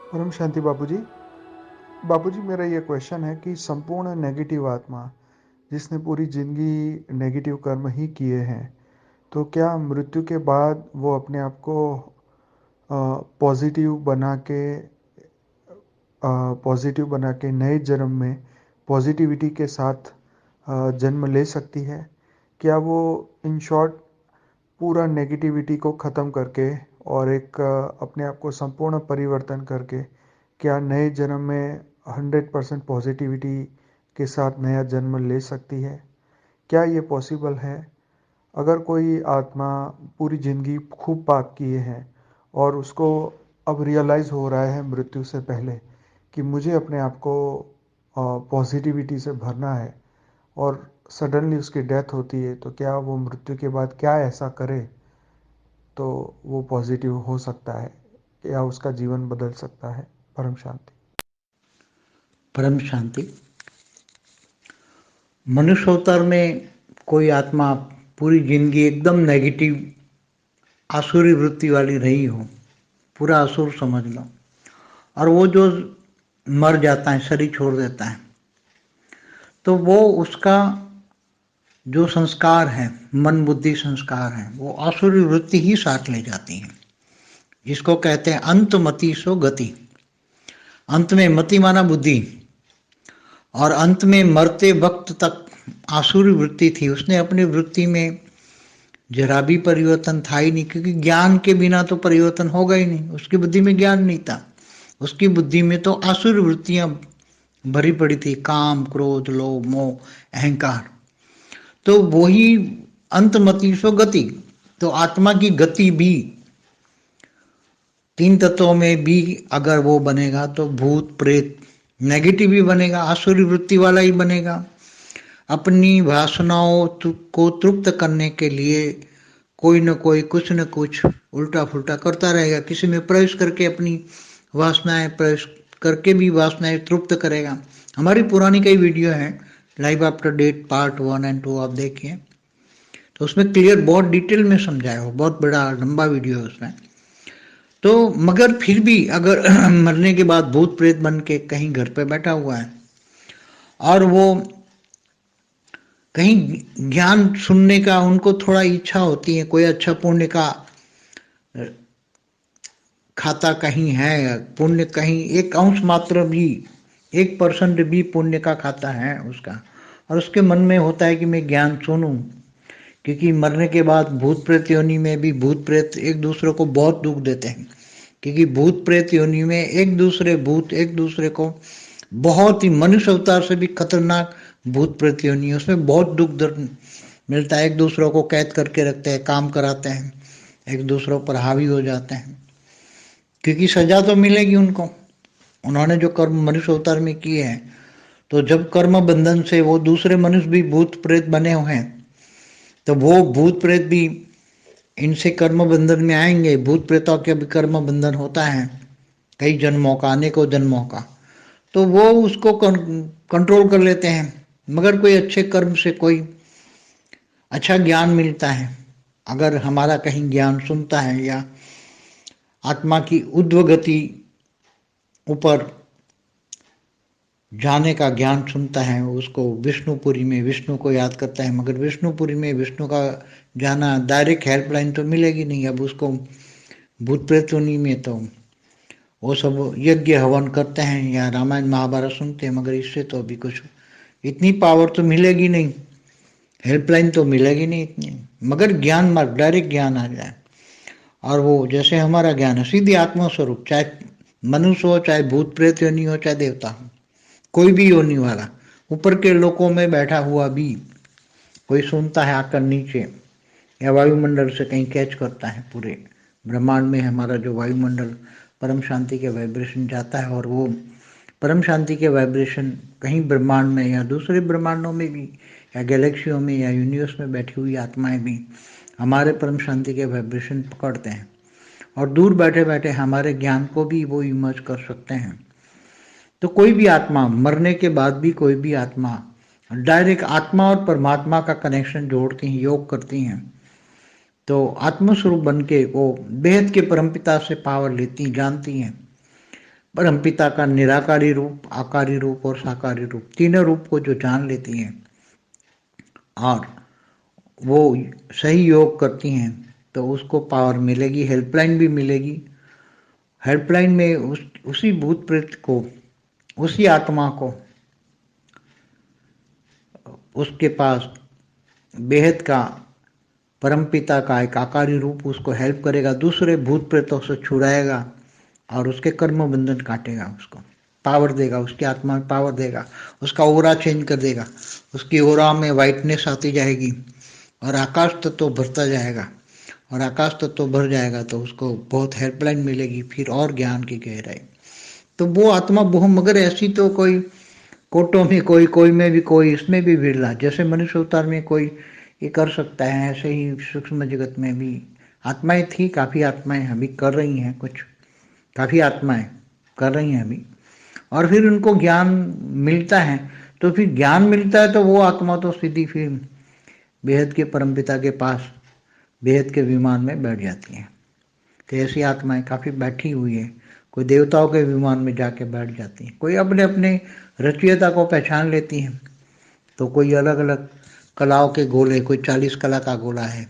परम शांति बापूजी। बापूजी, मेरा ये क्वेश्चन है कि संपूर्ण नेगेटिव आत्मा जिसने पूरी जिंदगी नेगेटिव कर्म ही किए हैं, तो क्या मृत्यु के बाद वो अपने आप को पॉजिटिव बना के नए जन्म में पॉजिटिविटी के साथ जन्म ले सकती है? क्या वो इन शॉर्ट पूरा नेगेटिविटी को ख़त्म करके और एक अपने आप को संपूर्ण परिवर्तन करके क्या नए जन्म में 100% पॉजिटिविटी के साथ नया जन्म ले सकती है? क्या ये पॉसिबल है? अगर कोई आत्मा पूरी ज़िंदगी खूब पाप किए हैं और उसको अब रियलाइज़ हो रहा है मृत्यु से पहले कि मुझे अपने आप को पॉजिटिविटी से भरना है, और सडनली उसकी डेथ होती है, तो क्या वो मृत्यु के बाद क्या ऐसा करे तो वो पॉजिटिव हो सकता है या उसका जीवन बदल सकता है? परम शांति। परम शांति। मनुष्य अवतार में कोई आत्मा पूरी जिंदगी एकदम नेगेटिव आसुरी वृत्ति वाली रही हो, पूरा असुर समझ लो, और वो जो मर जाता है, शरीर छोड़ देता है, तो वो उसका जो संस्कार है, मन बुद्धि संस्कार है, वो आसुरी वृत्ति ही साथ ले जाती है, जिसको कहते हैं अंतमति सो गति। अंत में मति माना बुद्धि, और अंत में मरते वक्त तक आसुरी वृत्ति थी। उसने अपनी वृत्ति में जरा भी परिवर्तन था ही नहीं, क्योंकि ज्ञान के बिना तो परिवर्तन होगा ही नहीं। उसकी बुद्धि में ज्ञान नहीं था, उसकी बुद्धि में तो आसुर वृत्तियां भरी पड़ी थी, काम क्रोध लोभ मोह अहंकार। तो वही अंतमति सो गति। तो आत्मा की गति भी तीन तत्वों में भी अगर वो बनेगा तो भूत प्रेत नेगेटिव भी बनेगा, आसुरी वृत्ति वाला ही बनेगा। अपनी वासनाओं को तृप्त करने के लिए कोई न कोई कुछ न कुछ उल्टा फुल्टा करता रहेगा, किसी में प्रवेश करके अपनी वासनाएं प्रवेश करके भी वासनाएं तृप्त करेगा। हमारी पुरानी कई वीडियो हैं, लाइव आफ्टर डेट पार्ट 1 और 2, आप देखिए, तो उसमें क्लियर बहुत डिटेल में समझाया हो, बहुत बड़ा लंबा वीडियो है उसमें। तो मगर फिर भी अगर मरने के बाद भूत प्रेत बन के कहीं घर पे बैठा हुआ है और वो कहीं ज्ञान सुनने का उनको थोड़ा इच्छा होती है, कोई अच्छा पुण्य का खाता कहीं है, पुण्य कहीं एक अंश मात्र भी, 1% भी पुण्य का खाता है उसका, और उसके मन में होता है कि मैं ज्ञान सुनूं। क्योंकि मरने के बाद भूत प्रेत योनि में भी भूत प्रेत एक दूसरे को बहुत दुख देते हैं, क्योंकि भूत प्रेत योनि में एक दूसरे भूत एक दूसरे को बहुत ही, मनुष्य अवतार से भी खतरनाक भूत प्रेत योनि, उसमें बहुत दुख दर्द मिलता है। एक दूसरों को कैद करके रखते हैं, काम कराते हैं, एक दूसरों पर हावी हो जाते हैं, क्योंकि सजा तो मिलेगी उनको, उन्होंने जो कर्म मनुष्य अवतार में किए हैं। तो जब कर्म बंधन से वो दूसरे मनुष्य भी भूत प्रेत बने हुए हैं, तो वो भूत प्रेत भी इनसे कर्म बंधन में आएंगे। भूत प्रेतों के भी कर्म बंधन होता है कई जन्मों का, अनेकों जन्मों का, तो वो उसको कंट्रोल कर लेते हैं। मगर कोई अच्छे कर्म से कोई अच्छा ज्ञान मिलता है, अगर हमारा कहीं ज्ञान सुनता है या आत्मा की ऊर्ध्व गति ऊपर जाने का ज्ञान सुनता है, उसको विष्णुपुरी में विष्णु को याद करता है। मगर विष्णुपुरी में विष्णु का जाना, डायरेक्ट हेल्पलाइन तो मिलेगी नहीं। अब उसको भूत प्रेतोनी में तो वो सब यज्ञ हवन करते हैं या रामायण महाभारत सुनते हैं, मगर इससे तो अभी कुछ इतनी पावर तो मिलेगी नहीं, हेल्पलाइन तो मिलेगी नहीं इतनी। मगर ज्ञान मार्ग, डायरेक्ट ज्ञान आ जाए, और वो जैसे हमारा ज्ञान है सीधी आत्मा स्वरूप, चाहे मनुष्य हो, चाहे भूत प्रेत योनि हो, चाहे देवता हो, कोई भी योनि वाला, ऊपर के लोकों में बैठा हुआ भी कोई सुनता है आकर नीचे, या वायुमंडल से कहीं कैच करता है, पूरे ब्रह्मांड में हमारा जो वायुमंडल परम शांति के वाइब्रेशन जाता है, और वो परम शांति के वाइब्रेशन कहीं ब्रह्मांड में या दूसरे ब्रह्मांडों में भी, या गैलेक्सियों में या यूनिवर्स में बैठी हुई आत्माएं भी हमारे परम शांति के वाइब्रेशन पकड़ते हैं, और दूर बैठे बैठे हमारे ज्ञान को भी वो इमर्ज कर सकते हैं। तो कोई भी आत्मा मरने के बाद भी, कोई भी आत्मा डायरेक्ट आत्मा और परमात्मा का कनेक्शन जोड़ती हैं, योग करती हैं, तो आत्मस्वरूप बन के वो बेहद के परमपिता से पावर लेती, जानती हैं। परमपिता का निराकारी रूप, आकारी रूप और साकारी रूप, तीनों रूप को जो जान लेती हैं और वो सही योग करती हैं तो उसको पावर मिलेगी, हेल्पलाइन भी मिलेगी। हेल्पलाइन में उसी भूत प्रेत को, उसी आत्मा को उसके पास बेहद का परमपिता का एक आकारी रूप उसको हेल्प करेगा, दूसरे भूत प्रेतों से छुड़ाएगा और उसके कर्म बंधन काटेगा, उसको पावर देगा, उसकी आत्मा में पावर देगा, उसका ओरा चेंज कर देगा, उसकी ओरा में वाइटनेस आती जाएगी और आकाश तत्व भरता जाएगा। और आकाश तत्व भर जाएगा तो उसको बहुत हेल्पलाइन मिलेगी, फिर और ज्ञान की गहराई। तो वो आत्मा बहु, मगर ऐसी तो कोई कोटों में कोई में भी कोई, इसमें भी बिरला। जैसे मनुष्य अवतार में कोई ये कर सकता है, ऐसे ही सूक्ष्म जगत में भी आत्माएं थी, काफ़ी आत्माएं अभी कर रही हैं, कुछ काफ़ी आत्माएं कर रही हैं अभी। और फिर उनको ज्ञान मिलता है, तो फिर ज्ञान मिलता है तो वो आत्मा तो सीधी फिर बेहद के परमपिता के पास बेहद के विमान में बैठ जाती हैं। तो ऐसी आत्माएं काफ़ी बैठी हुई है, कोई देवताओं के विमान में जाके बैठ जाती हैं, कोई अपने अपने रचयिता को पहचान लेती हैं। तो कोई अलग अलग कलाओं के गोले, कोई 40 कला का गोला है,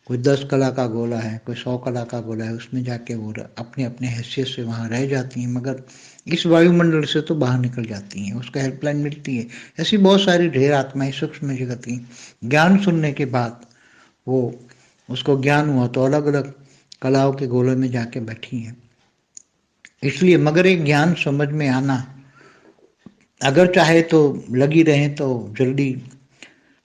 कोई 10 कला का गोला है, कोई 100 कला का गोला है, उसमें जाके वो अपने अपने हैसियत से वहाँ रह जाती हैं, मगर इस वायुमंडल से तो बाहर निकल जाती हैं, उसका हेल्पलाइन मिलती है। ऐसी बहुत सारी ढेर आत्माएं सूक्ष्म जगत की ज्ञान सुनने के बाद वो उसको ज्ञान हुआ तो अलग अलग कलाओं के गोले में जाके बैठी हैं। इसलिए मगर एक ज्ञान समझ में आना, अगर चाहे तो लगी रहे तो जल्दी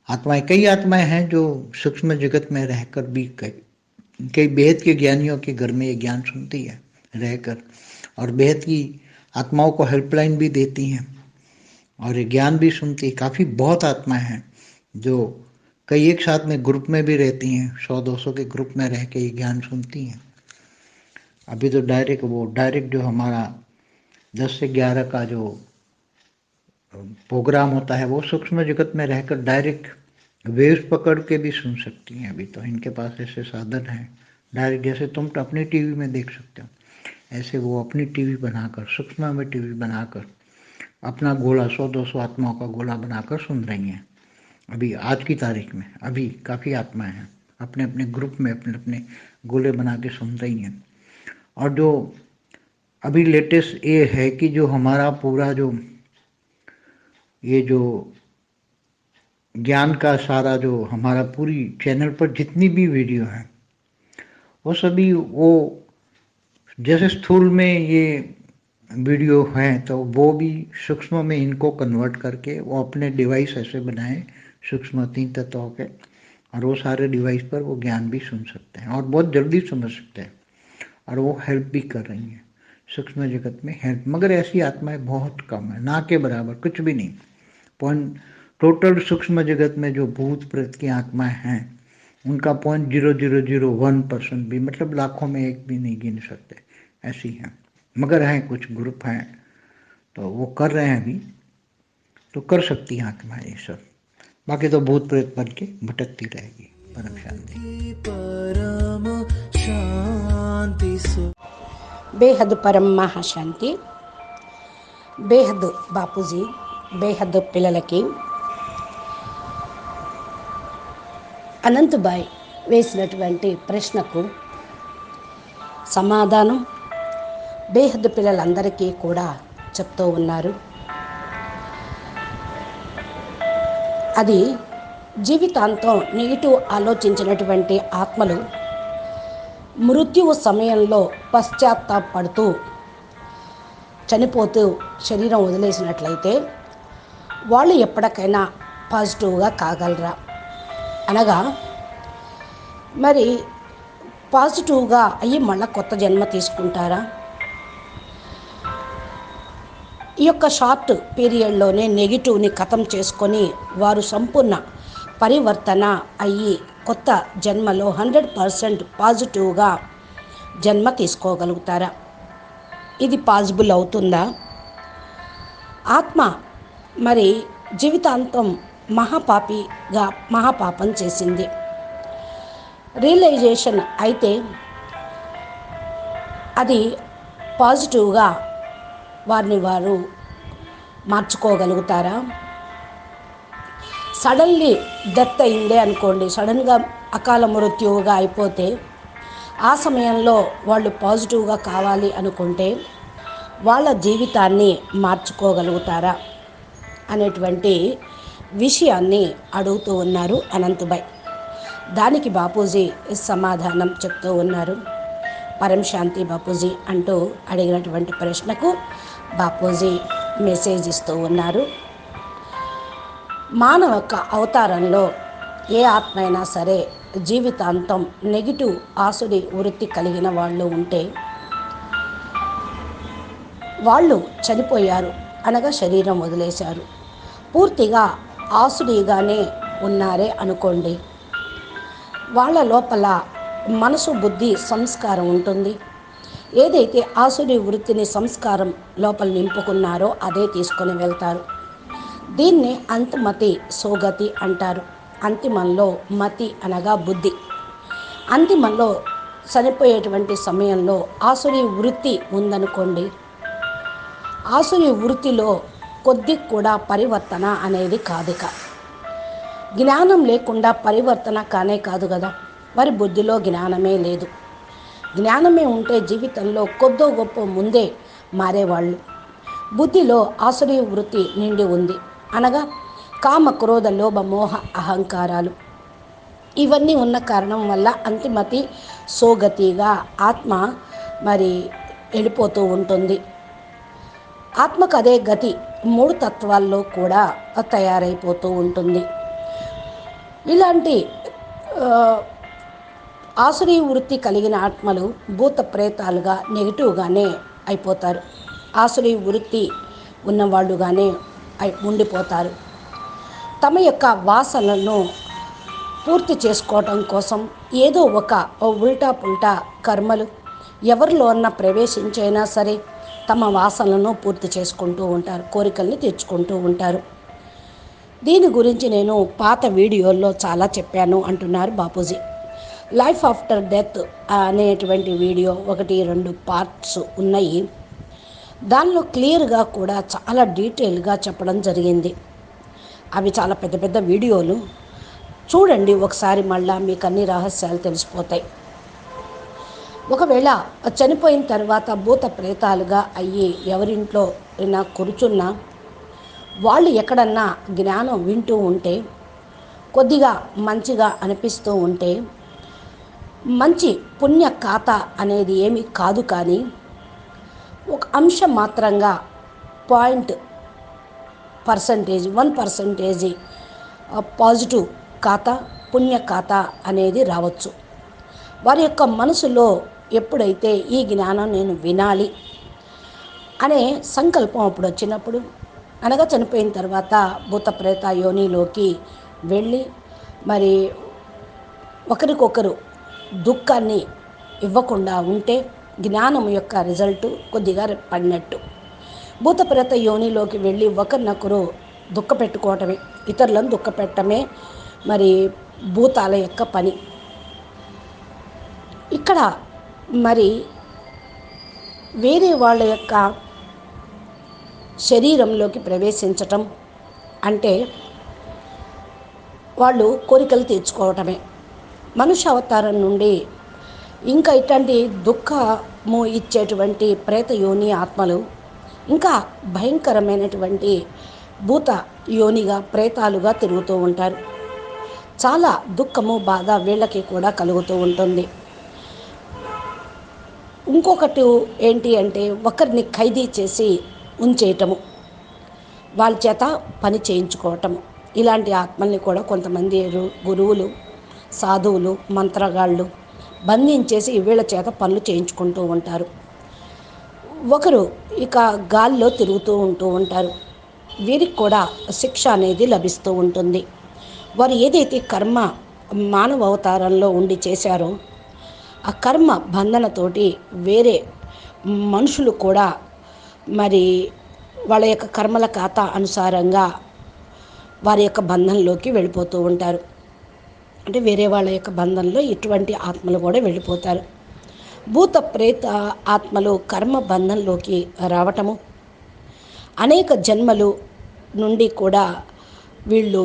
आत्माएं, कई आत्माएं हैं जो सूक्ष्म जगत में रहकर भी कई बेहद के ज्ञानियों के घर में ये ज्ञान सुनती है रहकर, और बेहद की आत्माओं को हेल्पलाइन भी देती हैं और ये ज्ञान भी सुनती है। काफ़ी बहुत आत्माएं हैं जो कई एक साथ में ग्रुप में भी रहती हैं, 100-200 के ग्रुप में रह के ये ज्ञान सुनती हैं। अभी तो डायरेक्ट जो हमारा 10 से 11 का जो प्रोग्राम होता है वो सूक्ष्म जगत में रहकर डायरेक्ट वेव्स पकड़ के भी सुन सकती हैं। अभी तो इनके पास ऐसे साधन हैं डायरेक्ट, जैसे तुम तो अपनी टीवी में देख सकते हो, ऐसे वो अपनी टीवी बनाकर, सूक्ष्म में टीवी बनाकर अपना गोला 100-200 आत्माओं का गोला बनाकर सुन रही हैं। अभी आज की तारीख में अभी काफ़ी आत्माएं हैं अपने अपने ग्रुप में अपने अपने गोले बना के सुन रही हैं। और जो अभी लेटेस्ट ये है कि जो हमारा पूरा जो ये जो ज्ञान का सारा जो हमारा पूरी चैनल पर जितनी भी वीडियो है वो सभी वो जैसे स्थूल में ये वीडियो हैं तो वो भी सूक्ष्म में इनको कन्वर्ट करके वो अपने डिवाइस ऐसे बनाए सूक्ष्म 3 तत्वों के, और वो सारे डिवाइस पर वो ज्ञान भी सुन सकते हैं और बहुत जल्दी समझ सकते हैं, और वो हेल्प भी कर रही हैं सूक्ष्म जगत में हेल्प। मगर ऐसी आत्माएं बहुत कम है, ना के बराबर, कुछ भी नहीं। पॉइंट टोटल सूक्ष्म जगत में जो भूत प्रेत की आत्माएं हैं उनका 0.0001% भी, मतलब लाखों में एक भी नहीं गिन सकते, ऐसी हैं। मगर हैं कुछ ग्रुप हैं तो वो कर रहे हैं अभी, तो कर सकती हैं आत्माएं ये सब, बाकी तो भूत प्रेत बन के भटकती रहेगी। परम शांति। बेहद परम महाशांति। బేహద్ బాపూజీ బేహద్ పిల్లలకి అనంతబాయ్ వేసినటువంటి ప్రశ్నకు సమాధానం బేహద్ పిల్లలందరికీ కూడా చెప్తూ ఉన్నారు. అది జీవితాంతం నెగిటివ్ ఆలోచించినటువంటి ఆత్మలు మృత్యువు సమయంలో పశ్చాత్తాపడుతూ చనిపోతూ శరీరం వదిలేసినట్లయితే వాళ్ళు ఎప్పటికైనా పాజిటివ్గా కాగలరా? అనగా మరి పాజిటివ్గా అయ్యి మళ్ళీ కొత్త జన్మ తీసుకుంటారా? ఈ యొక్క షార్ట్ పీరియడ్లోనే నెగిటివ్ని ఖతం చేసుకొని వారు సంపూర్ణ పరివర్తన అయ్యి కొత్త జన్మలో 100% పాజిటివ్గా జన్మ తీసుకోగలుగుతారా? ఇది పాసిబుల్ అవుతుందా? ఆత్మ మరి జీవితాంతం మహాపాపం చేసింది. రియలైజేషన్ అయితే అది పాజిటివ్గా వారిని వారు మార్చుకోగలుగుతారా? సడన్లీ డెత్ అయిందే అనుకోండి, సడన్గా అకాల మృత్యువుగా అయిపోతే ఆ సమయంలో వాళ్ళు పాజిటివ్గా కావాలి అనుకుంటే వాళ్ళ జీవితాన్ని మార్చుకోగలుగుతారా అనేటువంటి విషయాన్ని అడుగుతూ ఉన్నారు అనంతభాయ్. దానికి బాపూజీ సమాధానం చెప్తూ ఉన్నారు. పరం శాంతి బాపూజీ అంటూ అడిగినటువంటి ప్రశ్నకు బాపూజీ మెసేజ్ ఇస్తూ ఉన్నారు. మానవ యొక్క అవతారంలో ఏ ఆత్మ అయినా సరే జీవితాంతం నెగిటివ్ ఆసుడి వృత్తి కలిగిన వాళ్ళు ఉంటే వాళ్ళు చనిపోయారు అనగా శరీరం వదిలేశారు, పూర్తిగా ఆసుడిగానే ఉన్నారే అనుకోండి, వాళ్ళ లోపల మనసు, బుద్ధి, సంస్కారం ఉంటుంది. ఏదైతే ఆసుడి వృత్తిని సంస్కారం లోపల నింపుకున్నారో అదే తీసుకొని వెళ్తారు. దీన్ని అంతిమతి సోగతి అంటారు. అంతిమంలో మతి అనగా బుద్ధి. అంతిమంలో చనిపోయేటువంటి సమయంలో ఆసురి వృత్తి ఉందనుకోండి, ఆసురి వృత్తిలో కొద్ది కూడా పరివర్తన అనేది కాదిక. జ్ఞానం లేకుండా పరివర్తన కానే కాదు కదా. మరి బుద్ధిలో జ్ఞానమే లేదు. జ్ఞానమే ఉంటే జీవితంలో కొద్దో గొప్ప ముందే మారేవాళ్ళు. బుద్ధిలో ఆసురీ వృత్తి నిండి ఉంది, అనగా కామ, క్రోధ, లోభ, మోహ, అహంకారాలు ఇవన్నీ ఉన్న కారణం వల్ల అంతిమతి సోగతిగా ఆత్మ మరి వెళ్ళిపోతూ ఉంటుంది. ఆత్మకు అదే గతి 3 తత్వాల్లో కూడా తయారైపోతూ ఉంటుంది. ఇలాంటి ఆసురీ వృత్తి కలిగిన ఆత్మలు భూత ప్రేతాలుగా నెగిటివ్గానే అయిపోతారు. ఆసురీ వృత్తి ఉన్నవాళ్ళుగానే ఉండిపోతారు. తమ యొక్క వాసనలను పూర్తి చేసుకోవటం కోసం ఏదో ఒక ఉల్టా పుల్టా కర్మలు ఎవరిలో అన్న ప్రవేశించైనా సరే తమ వాసనలను పూర్తి చేసుకుంటూ ఉంటారు, కోరికల్ని తెచ్చుకుంటూ ఉంటారు. దీని గురించి నేను పాత వీడియోల్లో చాలా చెప్పాను అంటున్నారు బాపూజీ. లైఫ్ ఆఫ్టర్ డెత్ అనేటువంటి వీడియో 1-2 పార్ట్స్ ఉన్నాయి. దానిలో క్లియర్గా కూడా చాలా డీటెయిల్గా చెప్పడం జరిగింది. అవి చాలా పెద్ద పెద్ద వీడియోలు. చూడండి ఒకసారి, మళ్ళా మీకు అన్ని రహస్యాలు తెలిసిపోతాయి. ఒకవేళ చనిపోయిన తర్వాత భూత ప్రేతాలుగా అయ్యి ఎవరింట్లో అయినా కూర్చున్నా వాళ్ళు ఎక్కడన్నా జ్ఞానం వింటూ ఉంటే, కొద్దిగా మంచిగా అనిపిస్తూ ఉంటే, మంచి పుణ్య ఖాతా అనేది ఏమీ కాదు, కానీ ఒక అంశం మాత్రంగా 1% పాజిటివ్ ఖాతా, పుణ్య ఖాతా అనేది రావచ్చు. వారి యొక్క మనసులో ఎప్పుడైతే ఈ జ్ఞానం నేను వినాలి అనే సంకల్పం అప్పుడు వచ్చినప్పుడు, అనగా చనిపోయిన తర్వాత భూత ప్రేత యోనిలోకి వెళ్ళి మరి ఒకరికొకరు దుఃఖాన్ని ఇవ్వకుండా ఉంటే జ్ఞానం యొక్క రిజల్ట్ కొద్దిగా పడినట్టు. భూత ప్రేత యోనిలోకి వెళ్ళి ఒకరినొకరు దుఃఖ పెట్టుకోవటమే, ఇతరులను దుఃఖ పెట్టడమే మరి భూతాల యొక్క పని. ఇక్కడ మరి వేరే వాళ్ళ యొక్క శరీరంలోకి ప్రవేశించటం అంటే వాళ్ళు కోరికలు తీర్చుకోవటమే. మనుష్య అవతారం నుండి ఇంకా ఇట్లాంటి దుఃఖము ఇచ్చేటువంటి ప్రేత యోని ఆత్మలు ఇంకా భయంకరమైనటువంటి భూత యోనిగా ప్రేతాలుగా తిరుగుతూ ఉంటారు. చాలా దుఃఖము, బాధ వీళ్ళకి కూడా కలుగుతూ ఉంటుంది. ఇంకొకటి ఏంటి అంటే ఒకరిని ఖైదీ చేసి ఉంచేయటము, వాళ్ళ చేత పని చేయించుకోవటము. ఇలాంటి ఆత్మల్ని కూడా కొంతమంది గురువులు, సాధువులు, మంత్రగాళ్ళు బంధించేసి వీళ్ళ చేత పనులు చేయించుకుంటూ ఉంటారు. ఒకరు ఇక గాల్లో తిరుగుతూ ఉంటారు. వీరికి కూడా శిక్ష అనేది లభిస్తూ ఉంటుంది. వారు ఏదైతే కర్మ మానవ అవతారంలో ఉండి చేశారో ఆ కర్మ బంధనతోటి వేరే మనుషులు కూడా మరి వాళ్ళ యొక్క కర్మల ఖాతా అనుసారంగా వారి యొక్క బంధంలోకి వెళ్ళిపోతూ ఉంటారు. అంటే వేరే వాళ్ళ యొక్క బంధంలో ఇటువంటి ఆత్మలు కూడా వెళ్ళిపోతారు. భూత ప్రేత ఆత్మలు కర్మ బంధంలోకి రావటము, అనేక జన్మలు నుండి కూడా వీళ్ళు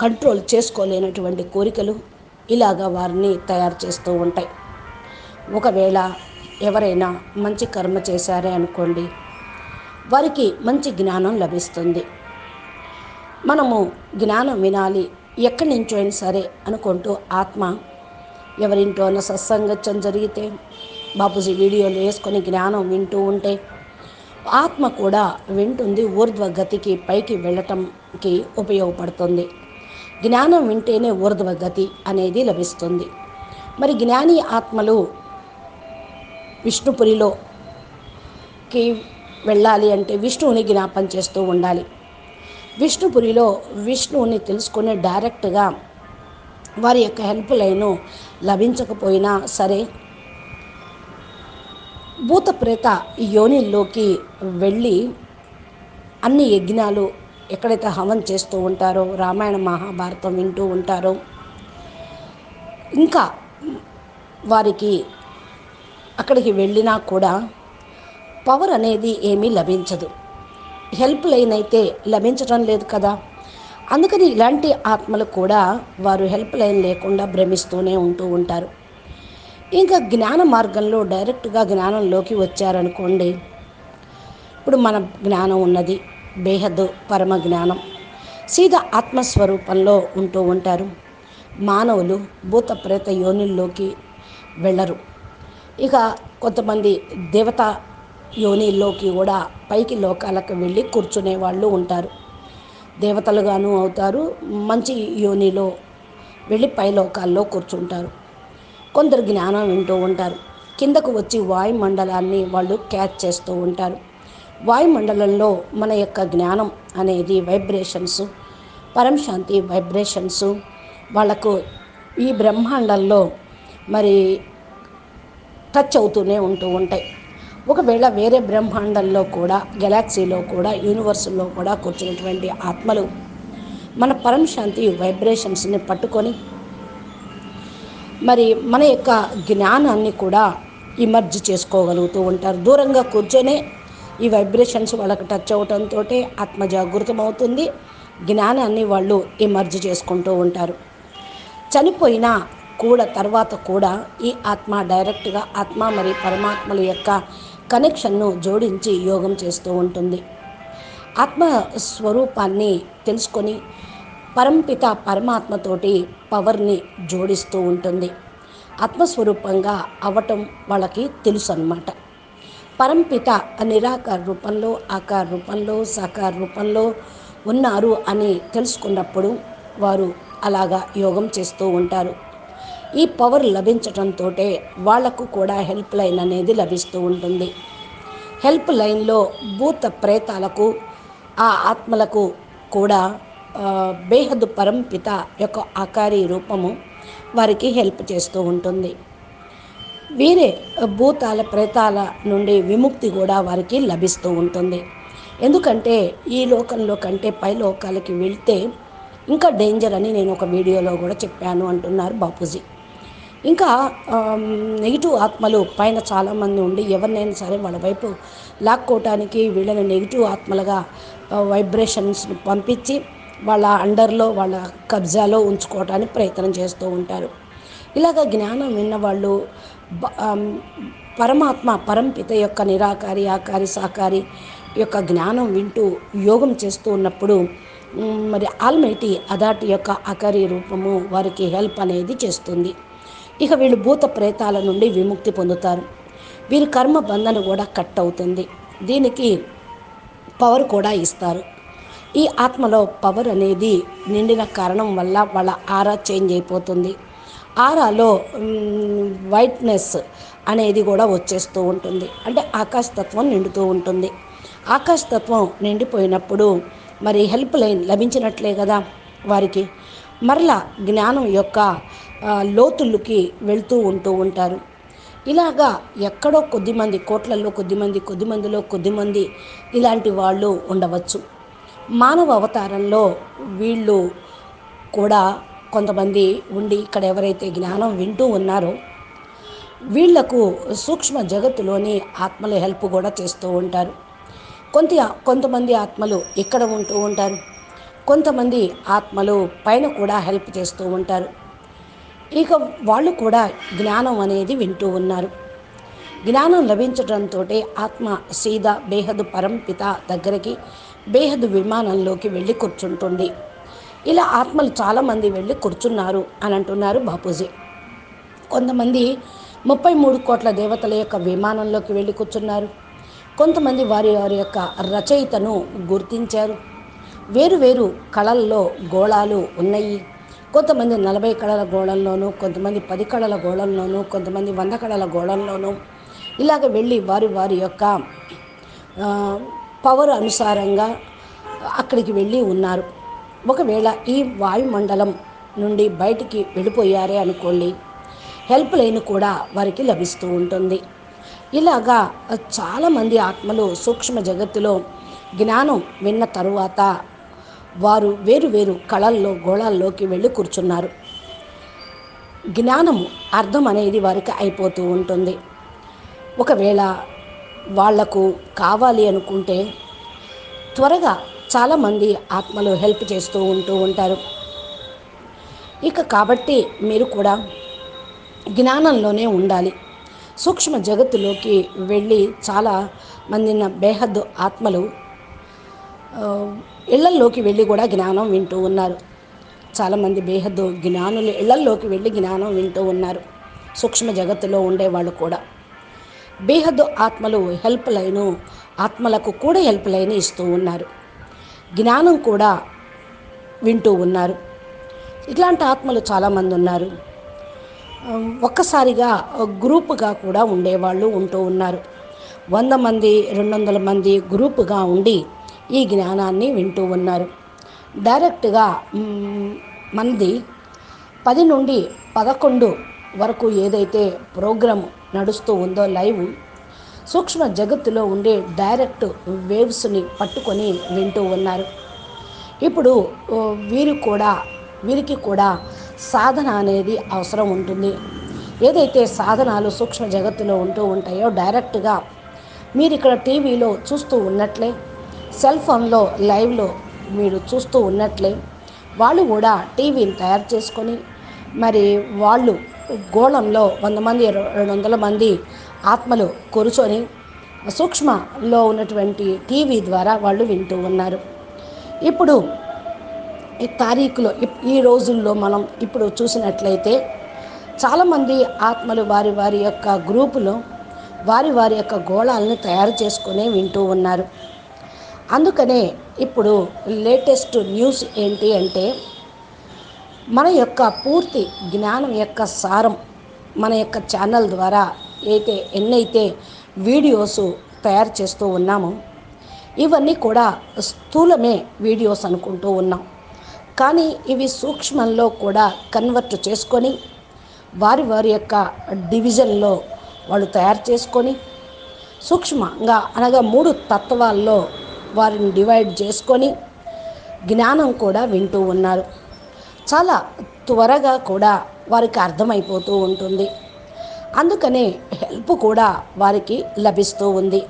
కంట్రోల్ చేసుకోలేనటువంటి కోరికలు ఇలాగా వారిని తయారు చేస్తూ ఉంటాయి. ఒకవేళ ఎవరైనా మంచి కర్మ చేశారే అనుకోండి, వారికి మంచి జ్ఞానం లభిస్తుంది. మనము జ్ఞానం వినాలి ఎక్కడి నుంచో అయినా సరే అనుకుంటూ ఆత్మ ఎవరింటోనో సత్సంగత్యం జరిగితే, బాపూజీ వీడియోలు వేసుకొని జ్ఞానం వింటూ ఉంటే ఆత్మ కూడా వింటుంది, ఊర్ధ్వగతికి పైకి వెళ్ళటంకి ఉపయోగపడుతుంది. జ్ఞానం వింటేనే ఊర్ధ్వగతి అనేది లభిస్తుంది. మరి జ్ఞాని ఆత్మలు విష్ణుపురిలోకి వెళ్ళాలి అంటే విష్ణువుని జ్ఞాపం చేస్తూ ఉండాలి. విష్ణుపురిలో విష్ణువుని తెలుసుకునే డైరెక్ట్గా వారి యొక్క హెల్ప్ లైను లభించకపోయినా సరే భూత ప్రేత యోనిల్లోకి వెళ్ళి అన్ని యజ్ఞాలు ఎక్కడైతే హవనం చేస్తూ ఉంటారో, రామాయణ మహాభారతం వింటూ ఉంటారో, ఇంకా వారికి అక్కడికి వెళ్ళినా కూడా పవర్ అనేది ఏమీ లభించదు. హెల్ప్ లైన్ అయితే లభించడం లేదు కదా. అందుకని ఇలాంటి ఆత్మలు కూడా వారు హెల్ప్ లైన్ లేకుండా భ్రమిస్తూనే ఉంటూ ఉంటారు. ఇంకా జ్ఞాన మార్గంలో డైరెక్ట్గా జ్ఞానంలోకి వచ్చారనుకోండి, ఇప్పుడు మన జ్ఞానం ఉన్నది బేహద్దు పరమ జ్ఞానం, సీదా ఆత్మస్వరూపంలో ఉంటూ ఉంటారు. మానవులు భూత ప్రేత యోనిల్లోకి వెళ్ళరు. ఇక కొంతమంది దేవతా యోనిల్లోకి కూడా పైకి లోకాలకు వెళ్ళి కూర్చునే వాళ్ళు ఉంటారు. దేవతలుగాను అవుతారు, మంచి యోనిలో వెళ్ళి పై లోకాల్లో కూర్చుంటారు. కొందరు జ్ఞానం వింటూ ఉంటారు, కిందకు వచ్చి వాయుమండలాన్ని వాళ్ళు క్యాచ్ చేస్తూ ఉంటారు. వాయుమండలంలో మన యొక్క జ్ఞానం అనేది వైబ్రేషన్స్, పరంశాంతి వైబ్రేషన్స్ వాళ్ళకు ఈ బ్రహ్మాండంలో మరి టచ్ అవుతూనే ఉంటూ ఉంటాయి. ఒకవేళ వేరే బ్రహ్మాండంలో కూడా, గెలాక్సీలో కూడా, యూనివర్సుల్లో కూడా కూర్చున్నటువంటి ఆత్మలు మన పరంశాంతి వైబ్రేషన్స్ని పట్టుకొని మరి మన యొక్క జ్ఞానాన్ని కూడా ఇమర్జ్ చేసుకోగలుగుతూ ఉంటారు. దూరంగా కూర్చొనే ఈ వైబ్రేషన్స్ వాళ్ళకి టచ్ అవడంతో ఆత్మ జాగృతం అవుతుంది, జ్ఞానాన్ని వాళ్ళు ఇమర్జ్ చేసుకుంటూ ఉంటారు. చనిపోయినా కూడా తర్వాత కూడా ఈ ఆత్మ డైరెక్ట్గా ఆత్మ మరియు పరమాత్మల యొక్క కనెక్షన్ను జోడించి యోగం చేస్తూ ఉంటుంది. ఆత్మ స్వరూపాన్ని తెలుసుకొని పరంపిత పరమాత్మతోటి పవర్ని జోడిస్తూ ఉంటుంది. ఆత్మస్వరూపంగా అవ్వటం వాళ్ళకి తెలుసు అన్నమాట. పరంపిత నిరాకార రూపంలో, ఆకార రూపంలో, సాకార రూపంలో ఉన్నారు అని తెలుసుకున్నప్పుడు వారు అలాగా యోగం చేస్తూ ఉంటారు. ఈ పవర్ లభించడంతో వాళ్లకు కూడా హెల్ప్ లైన్ అనేది లభిస్తూ ఉంటుంది. హెల్ప్ లైన్లో భూత ప్రేతాలకు, ఆ ఆత్మలకు కూడా బేహద్దు పరంపిత యొక్క ఆకారీ రూపము వారికి హెల్ప్ చేస్తూ ఉంటుంది. వేరే భూతాల ప్రేతాల నుండి విముక్తి కూడా వారికి లభిస్తూ ఉంటుంది. ఎందుకంటే ఈ లోకంలో కంటే పై లోకాలకి వెళ్తే ఇంకా డేంజర్ అని నేను ఒక వీడియోలో కూడా చెప్పాను అంటున్నారు బాపూజీ. ఇంకా నెగిటివ్ ఆత్మలు పైన చాలామంది ఉండి ఎవరినైనా సరే వాళ్ళ వైపు లాక్కోవటానికి వీళ్ళని నెగిటివ్ ఆత్మలుగా వైబ్రేషన్స్ని పంపించి వాళ్ళ అండర్లో, వాళ్ళ కబ్జాలో ఉంచుకోవటానికి ప్రయత్నం చేస్తూ ఉంటారు. ఇలాగ జ్ఞానం విన్నవాళ్ళు పరమాత్మ పరంపిత యొక్క నిరాకారి, ఆకారి, సాకారి యొక్క జ్ఞానం వింటూ యోగం చేస్తూ ఉన్నప్పుడు మరి ఆల్మైటీ అదాటి యొక్క ఆకారి రూపము వారికి హెల్ప్ అనేది చేస్తుంది. ఇక వీళ్ళు భూత ప్రేతాల నుండి విముక్తి పొందుతారు. వీరి కర్మ బంధన కూడా కట్ అవుతుంది. దీనికి పవర్ కూడా ఇస్తారు. ఈ ఆత్మలో పవర్ అనేది నిండిన కారణం వల్ల వాళ్ళ ఆరా చేంజ్ అయిపోతుంది. ఆరాలో వైట్నెస్ అనేది కూడా వచ్చేస్తూ ఉంటుంది. అంటే ఆకాశతత్వం నిండుతూ ఉంటుంది. ఆకాశతత్వం నిండిపోయినప్పుడు మరి హెల్ప్ లైన్ లభించినట్లే కదా వారికి. మరలా జ్ఞానం యొక్క లోతుల్లోకి వెళ్తూ ఉంటూ ఉంటారు. ఇలాగా ఎక్కడో కొద్దిమంది, కోట్లలో కొద్దిమందిలో కొద్దిమంది ఇలాంటి వాళ్ళు ఉండవచ్చు. మానవ అవతారంలో వీళ్ళు కూడా కొంతమంది ఉండి ఇక్కడ ఎవరైతే జ్ఞానం వింటూ ఉన్నారో వీళ్లకు సూక్ష్మ జగత్తులోని ఆత్మల హెల్ప్ కూడా చేస్తూ ఉంటారు. కొంత కొంతమంది ఆత్మలు ఇక్కడ ఉంటూ ఉంటారు, కొంతమంది ఆత్మలు పైన కూడా హెల్ప్ చేస్తూ ఉంటారు. ఇక వాళ్ళు కూడా జ్ఞానం అనేది వింటూ ఉన్నారు. జ్ఞానం లభించడంతో ఆత్మ సీదా బేహదు పరంపిత దగ్గరికి బేహదు విమానంలోకి వెళ్ళి కూర్చుంటుంది. ఇలా ఆత్మలు చాలామంది వెళ్ళి కూర్చున్నారు అని అంటున్నారు బాపూజీ. కొంతమంది 33 కోట్ల దేవతల యొక్క విమానంలోకి వెళ్ళి కూర్చున్నారు. కొంతమంది వారి వారి యొక్క రచయితను గుర్తించారు. వేరు వేరు కళల్లో గోళాలు ఉన్నాయి. కొంతమంది 40 కళల గోళంలోనూ, కొంతమంది 10 కళల గోళంలోనూ, కొంతమంది 100 కళల గోళంలోనూ ఇలాగ వెళ్ళి వారి వారి యొక్క పవర్ అనుసారంగా అక్కడికి వెళ్ళి ఉన్నారు. ఒకవేళ ఈ వాయుమండలం నుండి బయటికి వెళ్ళిపోయారే అనుకోండి, హెల్ప్ లైన్ కూడా వారికి లభిస్తూ ఉంటుంది. ఇలాగా చాలామంది ఆత్మలు సూక్ష్మ జగత్తులో జ్ఞానం విన్న తరువాత వారు వేరు వేరు కళల్లో గోళాల్లోకి వెళ్ళి కూర్చున్నారు. జ్ఞానము అర్థం అనేది వారికి అయిపోతూ ఉంటుంది. ఒకవేళ వాళ్లకు కావాలి అనుకుంటే త్వరగా చాలామంది ఆత్మలు హెల్ప్ చేస్తూ ఉంటారు. ఇక కాబట్టి మీరు కూడా జ్ఞానంలోనే ఉండాలి. సూక్ష్మ జగత్తులోకి వెళ్ళి చాలా మందిన బేహద్దు ఆత్మలు ఇళ్లల్లోకి వెళ్ళి కూడా జ్ఞానం వింటూ ఉన్నారు. చాలామంది బేహద్దు జ్ఞానులు ఇళ్లల్లోకి వెళ్ళి జ్ఞానం వింటూ ఉన్నారు. సూక్ష్మ జగత్తులో ఉండేవాళ్ళు కూడా బేహద్దు ఆత్మలు హెల్ప్ లైను ఆత్మలకు కూడా హెల్ప్ లైన్ ఇస్తూ ఉన్నారు. జ్ఞానం కూడా వింటూ ఉన్నారు. ఇట్లాంటి ఆత్మలు చాలామంది ఉన్నారు. ఒక్కసారిగా గ్రూపుగా కూడా ఉండేవాళ్ళు ఉంటూ ఉన్నారు. 100 మంది 200 మంది గ్రూపుగా ఉండి ఈ జ్ఞానాన్ని వింటూ ఉన్నారు. డైరెక్ట్గా మనది 10 నుండి 11 వరకు ఏదైతే ప్రోగ్రాం నడుస్తూ ఉందో లైవ్, సూక్ష్మ జగత్తులో ఉండే డైరెక్ట్ వేవ్స్ని పట్టుకొని వింటూ ఉన్నారు. ఇప్పుడు వీరికి కూడా సాధన అనేది అవసరం ఉంటుంది. ఏదైతే సాధనాలు సూక్ష్మ జగత్తులో ఉంటూ ఉంటాయో డైరెక్ట్గా మీరు ఇక్కడ టీవీలో చూస్తూ ఉన్నట్లే, సెల్ ఫోన్లో లైవ్లో మీరు చూస్తూ ఉన్నట్లే వాళ్ళు కూడా టీవీని తయారు చేసుకొని మరి వాళ్ళు గోళంలో 100 మంది 200 మంది ఆత్మలు కూర్చొని సూక్ష్మలో ఉన్నటువంటి టీవీ ద్వారా వాళ్ళు వింటూ ఉన్నారు. ఇప్పుడు ఈ తారీఖులో ఈ రోజుల్లో మనం ఇప్పుడు చూసినట్లయితే చాలామంది ఆత్మలు వారి వారి యొక్క గ్రూపులో వారి వారి యొక్క గోళాలను తయారు చేసుకునే వింటూ ఉన్నారు. అందుకనే ఇప్పుడు లేటెస్ట్ న్యూస్ ఏంటి అంటే మన యొక్క పూర్తి జ్ఞానం యొక్క సారం మన యొక్క ఛానల్ ద్వారా ఎన్నైతే వీడియోస్ తయారు చేస్తూ ఉన్నామో ఇవన్నీ కూడా స్థూలమే వీడియోస్ అనుకుంటూ ఉన్నాం. కానీ ఇవి సూక్ష్మంలో కూడా కన్వర్ట్ చేసుకొని వారి వారి యొక్క డివిజన్లో వాళ్ళు తయారు చేసుకొని సూక్ష్మంగా అనగా 3 తత్వాల్లో వారిని డివైడ్ చేసుకొని జ్ఞానం కూడా వింటూ ఉన్నారు. చాలా త్వరగా కూడా వారికి అర్థమైపోతూ ఉంటుంది. అందుకనే హెల్ప్ కూడా వారికి లభిస్తూ ఉంది.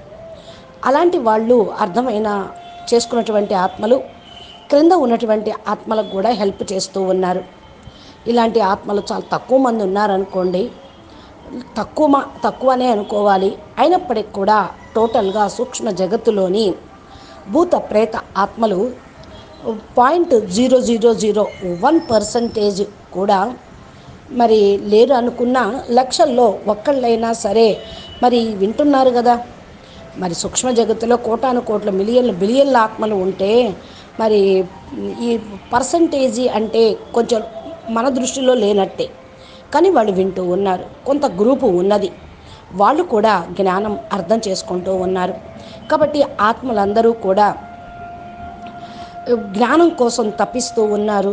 అలాంటి వాళ్ళు అర్థమైన చేసుకున్నటువంటి ఆత్మలు క్రింద ఉన్నటువంటి ఆత్మలకు కూడా హెల్ప్ చేస్తూ ఉన్నారు. ఇలాంటి ఆత్మలు చాలా తక్కువ మంది ఉన్నారనుకోండి, తక్కువనే అనుకోవాలి. అయినప్పటికీ కూడా టోటల్గా సూక్ష్మ జగత్తులోని భూత ప్రేత ఆత్మలు 0.0001% కూడా మరి లేరు అనుకున్న లక్షల్లో ఒక్కళ్ళైనా సరే మరి వింటున్నారు కదా. మరి సూక్ష్మ జగత్తులో కోటాను కోట్ల మిలియన్లు బిలియన్ల ఆత్మలు ఉంటే మరి ఈ పర్సంటేజీ అంటే కొంచెం మన దృష్టిలో లేనట్టే. కానీ వాళ్ళు వింటూ ఉన్నారు. కొంత గ్రూపు ఉన్నది, వాళ్ళు కూడా జ్ఞానం అర్థం చేసుకుంటూ ఉన్నారు. కాబట్టి ఆత్మలందరూ కూడా జ్ఞానం కోసం తప్పిస్తూ ఉన్నారు.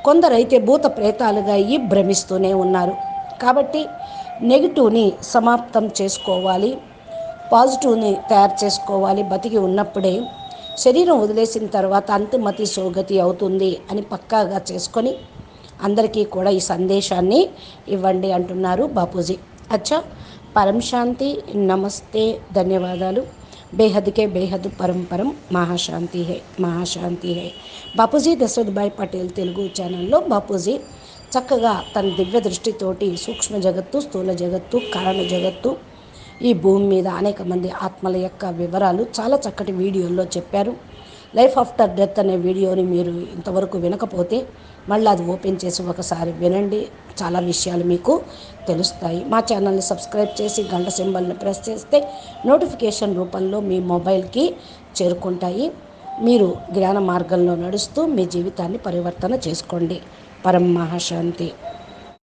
కొందరైతే భూత ప్రేతాలుగా భ్రమిస్తూనే ఉన్నారు. కాబట్టి నెగిటివ్ని సమాప్తం చేసుకోవాలి, పాజిటివ్ని తయారు చేసుకోవాలి. బతికి ఉన్నప్పుడే శరీరం వదిలేసిన తర్వాత అంతిమతి సోగతి అవుతుంది అని పక్కాగా చేసుకొని అందరికీ కూడా ఈ సందేశాన్ని ఇవ్వండి అంటున్నారు బాపూజీ. అచ్చా, పరం శాంతి, నమస్తే, ధన్యవాదాలు. बेहद के बेहद परम परम महाशांति है, महाशांति है. బాపూజీ దశరథ్భాయ్ పటేల్ తెలుగు ఛానల్లో బాపూజీ చక్కగా తన దివ్య దృష్టితోటి సూక్ష్మ జగత్తు, స్థూల జగత్తు, కారణ జగత్తు, ఈ భూమి మీద అనేక మంది ఆత్మల యొక్క వివరాలు చాలా చక్కటి వీడియోల్లో చెప్పారు. లైఫ్ ఆఫ్టర్ డెత్ అనే వీడియోని మీరు ఇంతవరకు వినకపోతే మళ్ళీ అది ఓపెన్ చేసి ఒకసారి వినండి. చాలా విషయాలు మీకు తెలుస్తాయి. మా ఛానల్ని సబ్స్క్రైబ్ చేసి గంట సింబల్ని ప్రెస్ చేస్తే నోటిఫికేషన్ రూపంలో మీ మొబైల్కి చేరుకుంటాయి. మీరు జ్ఞాన మార్గంలో నడుస్తూ మీ జీవితాన్ని పరివర్తన చేసుకోండి. పరం మహాశాంతి.